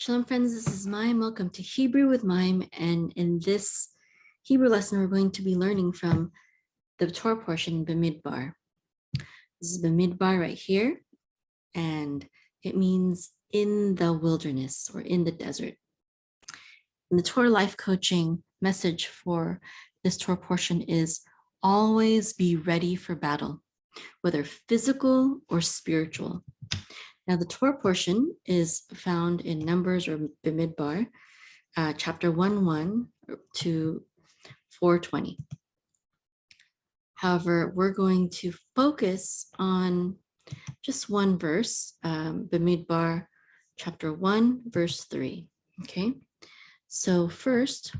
Shalom friends, this is Mime. Welcome to Hebrew with Mime, and in this Hebrew lesson we're going to be learning from the Torah portion Bamidbar. This is Bamidbar right here, and it means in the wilderness or in the desert. And the Torah life coaching message for this Torah portion is always be ready for battle, whether physical or spiritual. Now, the Torah portion is found in Numbers or Bamidbar, chapter 1:1 to 4:20. However, we're going to focus on just one verse, Bamidbar, chapter 1, verse 3. Okay, so first,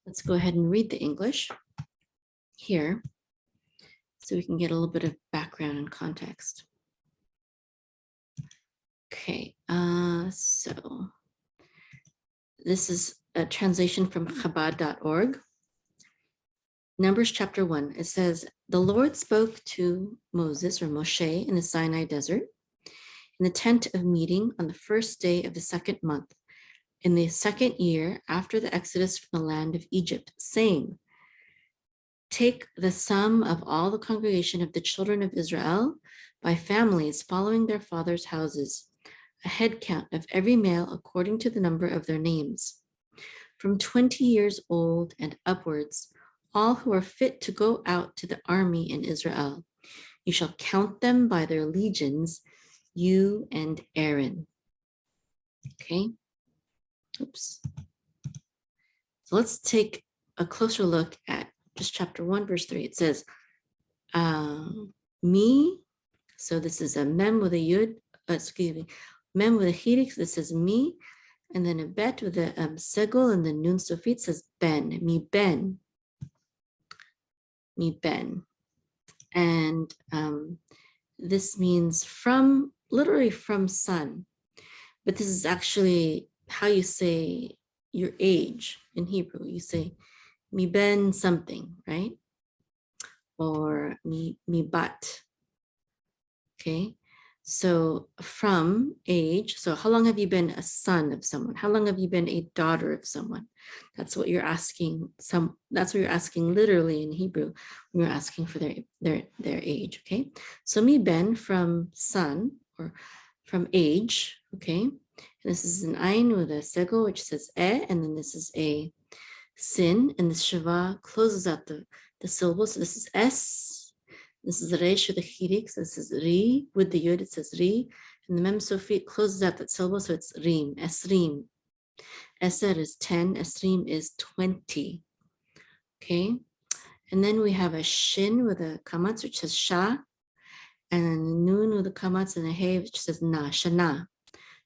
let's go ahead and read the English here so we can get a little bit of background and context. Okay, so this is a translation from Chabad.org. Numbers chapter 1, it says, the Lord spoke to Moses or Moshe in the Sinai desert in the tent of meeting on the first day of the second month in the second year after the exodus from the land of Egypt, saying, take the sum of all the congregation of the children of Israel by families following their fathers' houses, a head count of every male according to the number of their names. From 20 years old and upwards, all who are fit to go out to the army in Israel. You shall count them by their legions, you and Aaron. Okay. Oops. So let's take a closer look at just chapter 1, verse 3. It says, me. So this is a mem with a yud, mem with a chirik. This is me. And then a bet with a segol and the nun sofit says ben, mi ben. Mi ben. And this means from, literally from son. But this is actually how you say your age in Hebrew. You say mi ben something, right? Or mi bat. Okay. So from age, so how long have you been a son of someone? How long have you been a daughter of someone? That's what you're asking. That's what you're asking literally in Hebrew when you're asking for their age. Okay. So mi ben from son or from age. Okay. And this is an ayin with a sego which says and then this is a sin, and the shava closes out the syllable. So this is s. This is resh with the chirik. So this is ri with the yud. It says ri, and the mem sofit closes out that syllable. So it's rim. Esrim. Eser is 10. Esrim is 20. Okay, and then we have a shin with a kamatz which says sha, and then a nun with a kamatz and a hey which says na. Shana.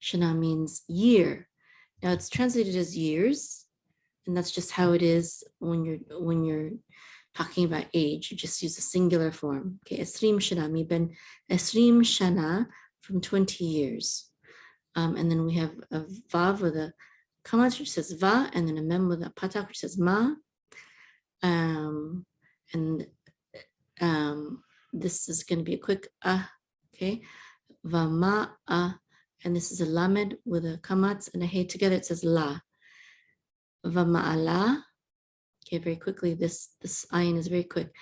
Shana means year. Now it's translated as years, and that's just how it is when you're talking about age. You just use a singular form. Okay, esrim shana, mi ben esrim shana, from 20 years. And then we have a vav with a kamat which says va, and then a mem with a patak which says ma. This is going to be a quick okay, va ma and this is a lamed with a kamat and a hey together. It says la. Va ma'ala. Okay, very quickly, this ayin is very quick.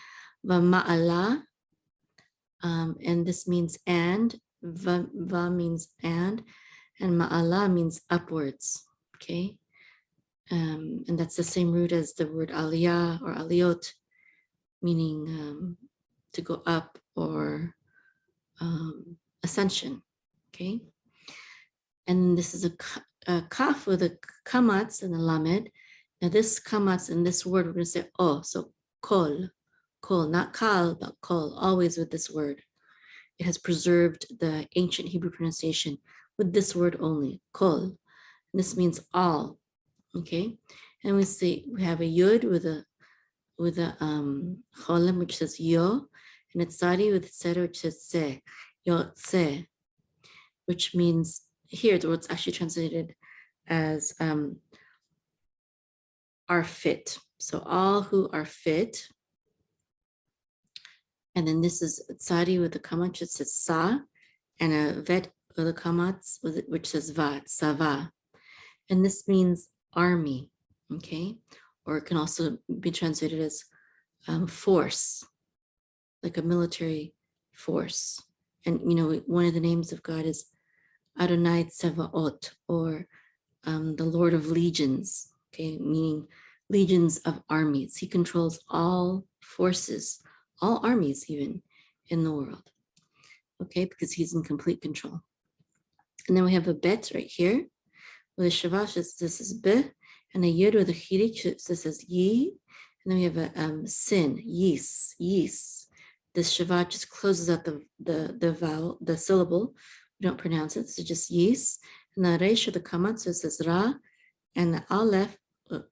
Va'ma'ala, and this means and. Va means and ma'ala means upwards. Okay, and that's the same root as the word aliyah or aliyot, meaning to go up or ascension. Okay, and this is a kaf with a kamatz and a lamed. Now this kamatz in this word, we're going to say oh, so kol, not kal, but kol, always with this word. It has preserved the ancient Hebrew pronunciation with this word only, kol. And this means all, okay? And we have a yud with a cholim which says yo, and a tzadi with a tzeder which says se, yo se, which means here the word's actually translated as are fit. So all who are fit. And then this is tzadi with the kamat, it says sa, and a vet with the kamat which says va, sava. And this means army, okay? Or it can also be translated as force, like a military force. And, one of the names of God is Adonai Tsevaot, or the Lord of Legions, okay, meaning legions of armies. He controls all forces, all armies even in the world, okay, because he's in complete control. And then we have a bet right here with a shavash, this is b, and a yud with a chirik, this is yi, and then we have a sin, yis, yis. This shavash just closes out the vowel, the syllable. We don't pronounce it, so just yis. And the resh of the kamat, so it says ra, and the aleph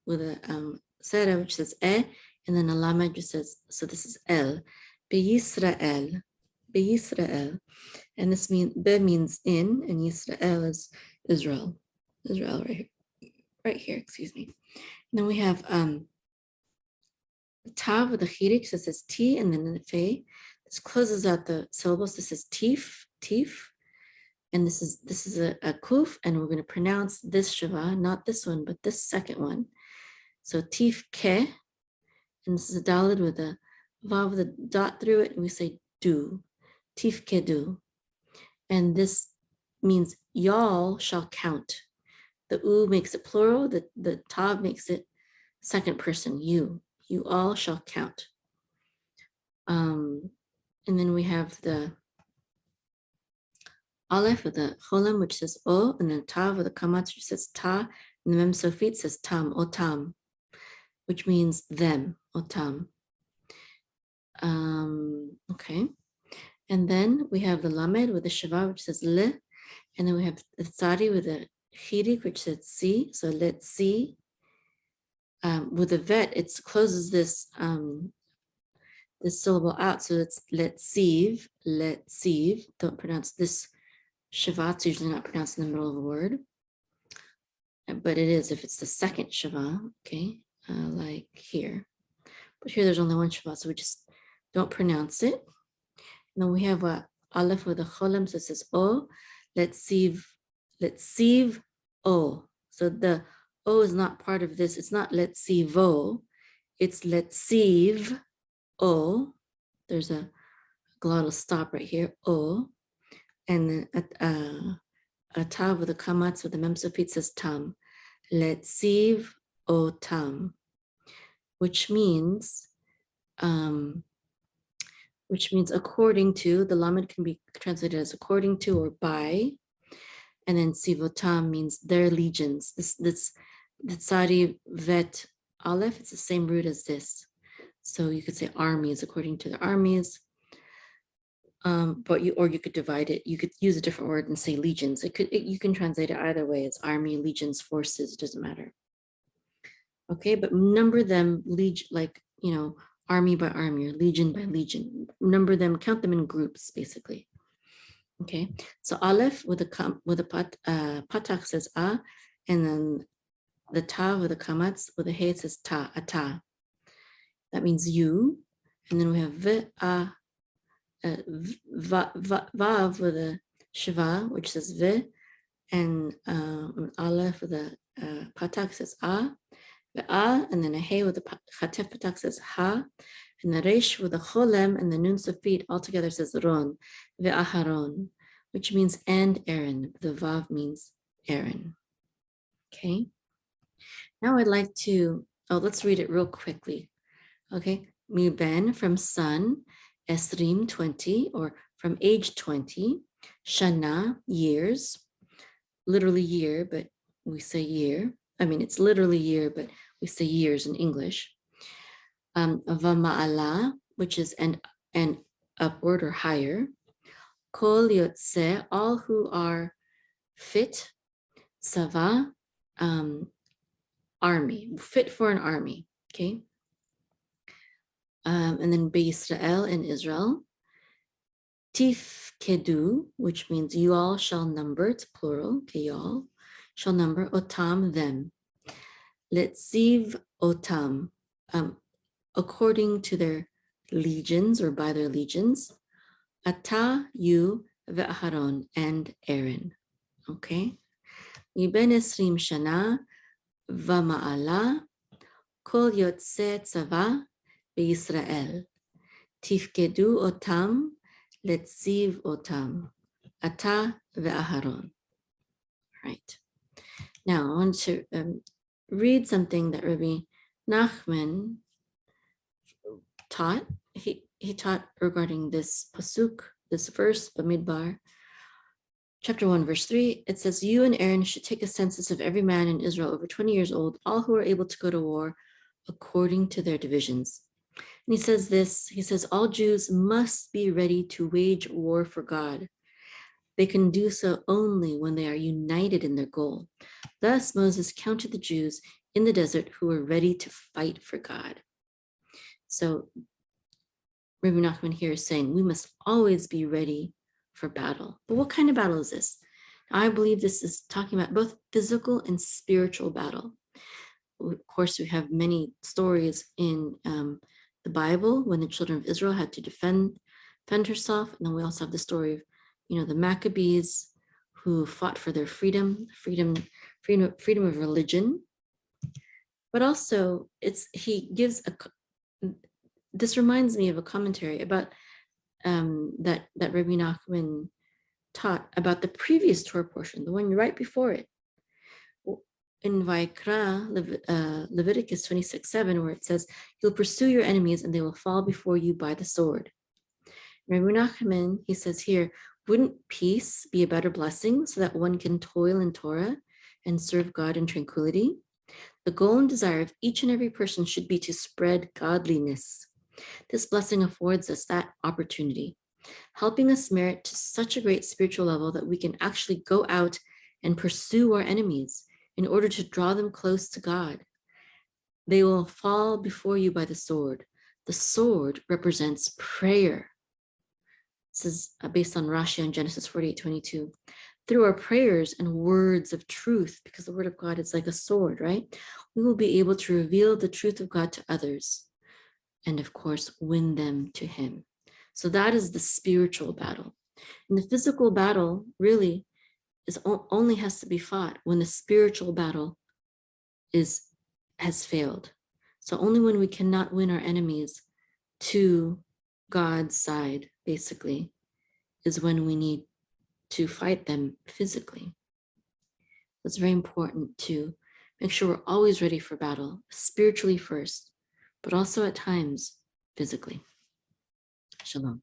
with a sera, which says e, and then a lamed, which says, so this is el, be Yisrael, and this means be means in, and Yisrael is Israel, right here, excuse me. And then we have tav with the chirik, so it says t, and then the fe. This closes out the syllables. This is tif, and this is a kuf, and we're going to pronounce this shava, not this one, but this second one. So tif ke, and this is a dalid with a vav with a dot through it, and we say do, tif ke do. And this means y'all shall count. The u makes it plural, the tav makes it second person, you all shall count. And then we have the aleph of the cholam, which says o, and then tav of the kamatz, which says ta, and the mem sofit says tam, otam, which means them, otam. Okay. And then we have the lamed with the shava, which says le, and then we have the tzadi with the chirik, which says si, so let's see. With the vet, it closes this syllable out, so it's letziv. Don't pronounce this shava. It's usually not pronounced in the middle of a word, but it is if it's the second shava, okay, like here. But here there's only one shava, so we just don't pronounce it. And then we have a aleph with a cholam, so it says o, letziv, o. So the o is not part of this. It's not letzivo, it's letziv o. There's a glottal stop right here, o. And then a tav with a kamatz with the mem sofit says tam. Letziv o tam, which means according to. The lamed can be translated as according to or by. And then sivotam means their legions. This the tzadi vet aleph, it's the same root as this. So you could say armies, according to the armies. But you could divide it. You could use a different word and say legions. You can translate it either way. It's army, legions, forces, doesn't matter. Okay, but number them like army by army or legion by legion. Number them, count them in groups, basically. Okay, so aleph with a patak says a, and then the tav with the kamatz with a hey it says ta, ata. That means you, and then we have vav with a shiva, which says v, and aleph with a patak says a, and then a hey with a chatef patak says ha, and the resh with a cholem and the nun sofit altogether says ron, ve'aharon, which means and Aaron. The vav means Aaron. Okay. Now I'd like to, let's read it real quickly. Okay. Miben, from son, esrim, 20, or from age 20, shana, years, literally year, but we say year. I mean, it's literally year, but we say years in English. Vama'ala, which is an upward or higher. Kol yotze, all who are fit. Sava, army, fit for an army. Okay. And then Israel in Israel. Tif kedu, which means you all shall number, it's plural, okay, y'all shall number, otam, them. Letziv otam, according to their legions or by their legions. Ata, you, ve'aharon, and Aaron. Okay. מבין 20 שנה ומעלה, כל יוצא צבא בישראל, תפקדו אותם, לציב אותם, אתה ואהרון. Right. Now, I want to read something that Rabbi Nachman taught. He taught regarding this pasuk, this verse, Bamidbar, chapter 1, verse 3. It says, you and Aaron should take a census of every man in Israel over 20 years old, all who are able to go to war according to their divisions. And he says this, he says, all Jews must be ready to wage war for God. They can do so only when they are united in their goal. Thus, Moses counted the Jews in the desert who were ready to fight for God. So, Rabbi Nachman here is saying we must always be ready for battle. But what kind of battle is this? I believe this is talking about both physical and spiritual battle. Of course, we have many stories in the Bible when the children of Israel had to defend herself. And then we also have the story of, the Maccabees who fought for their freedom of religion. But also, this reminds me of a commentary about that Rabbi Nachman taught about the previous Torah portion, the one right before it. In Vayikra, Leviticus 26:7, where it says, you'll pursue your enemies and they will fall before you by the sword. Rabbi Nachman, he says here, wouldn't peace be a better blessing so that one can toil in Torah and serve God in tranquility? The goal and desire of each and every person should be to spread godliness. This blessing affords us that opportunity, helping us merit to such a great spiritual level that we can actually go out and pursue our enemies in order to draw them close to God. They will fall before you by the sword. The sword represents prayer. This is based on Rashi on Genesis 48:22. Through our prayers and words of truth, because the word of God is like a sword, right? We will be able to reveal the truth of God to others and, of course, win them to Him. So that is the spiritual battle. And the physical battle really only has to be fought when the spiritual battle has failed. So only when we cannot win our enemies to God's side, basically, is when we need to fight them physically. It's very important to make sure we're always ready for battle, spiritually first, but also at times physically. Shalom.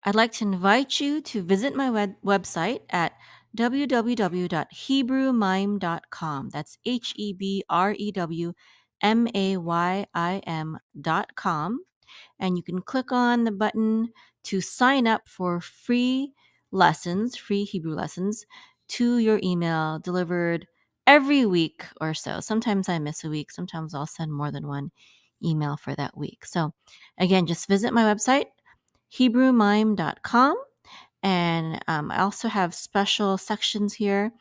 I'd like to invite you to visit my website at www.hebrewmime.com. That's HEBREWMAYIM.com. And you can click on the button to sign up for free Hebrew lessons to your email, delivered every week or so. Sometimes I miss a week. Sometimes I'll send more than one email for that week. So again, just visit my website, HebrewMime.com. And I also have special sections here.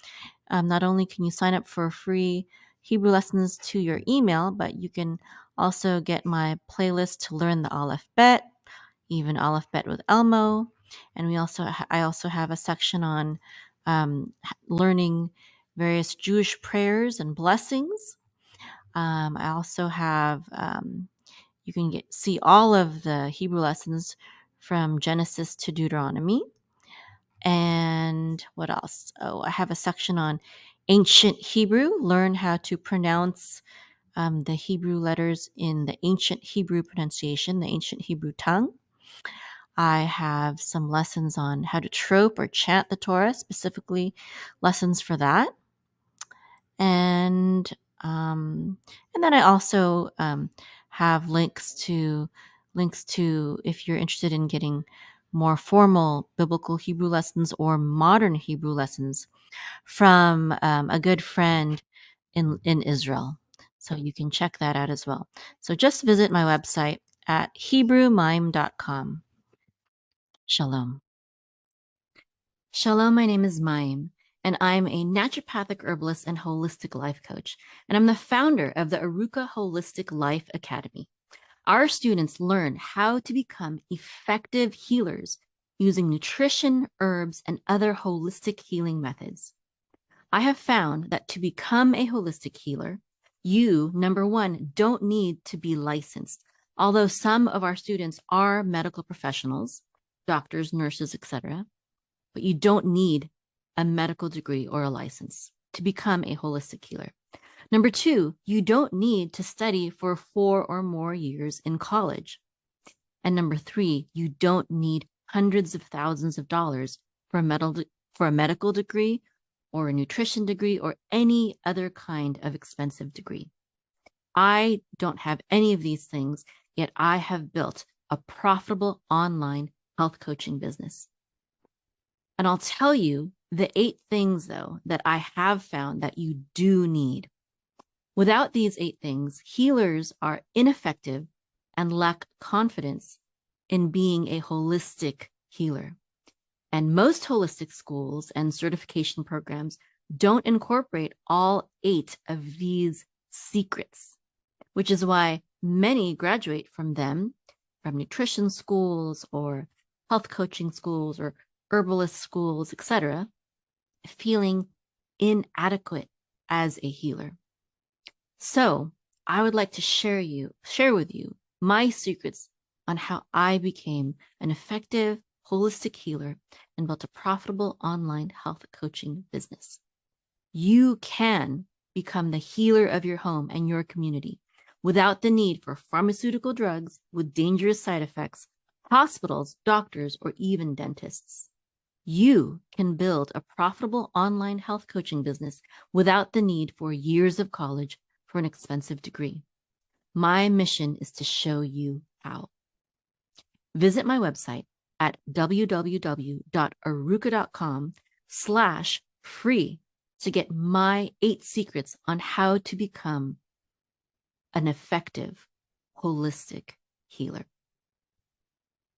Not only can you sign up for free Hebrew lessons to your email, but you can also get my playlist to learn the Aleph Bet, even Aleph Bet with Elmo. And I also have a section on learning various Jewish prayers and blessings. I also have you can see all of the Hebrew lessons from Genesis to Deuteronomy. And what else? Oh, I have a section on ancient Hebrew, learn how to pronounce the Hebrew letters in the ancient Hebrew pronunciation, the ancient Hebrew tongue. I have some lessons on how to trope or chant the Torah, specifically lessons for that. And then I also have links to if you're interested in getting more formal biblical Hebrew lessons or modern Hebrew lessons from a good friend in Israel. So you can check that out as well. So just visit my website at HebrewMime.com. Shalom. Shalom, my name is Mayim, and I'm a naturopathic herbalist and holistic life coach, and I'm the founder of the Aruka Holistic Life Academy. Our students learn how to become effective healers using nutrition, herbs, and other holistic healing methods. I have found that to become a holistic healer, you, number one, don't need to be licensed. Although some of our students are medical professionals, doctors, nurses, etc., but you don't need a medical degree or a license to become a holistic healer. Number two, you don't need to study for 4 or more years in college. And number three, you don't need hundreds of thousands of dollars for a medical degree or a nutrition degree or any other kind of expensive degree. I don't have any of these things, yet I have built a profitable online health coaching business. And I'll tell you the 8 things, though, that I have found that you do need. Without these 8 things, healers are ineffective and lack confidence in being a holistic healer. And most holistic schools and certification programs don't incorporate all 8 of these secrets, which is why many graduate from them, from nutrition schools or health coaching schools or herbalist schools, etc., feeling inadequate as a healer. So I would like to share with you my secrets on how I became an effective holistic healer and built a profitable online health coaching business. You can become the healer of your home and your community without the need for pharmaceutical drugs with dangerous side effects, hospitals, doctors, or even dentists. You can build a profitable online health coaching business without the need for years of college for an expensive degree. My mission is to show you how. Visit my website at www.aruka.com/free to get my 8 secrets on how to become an effective holistic healer.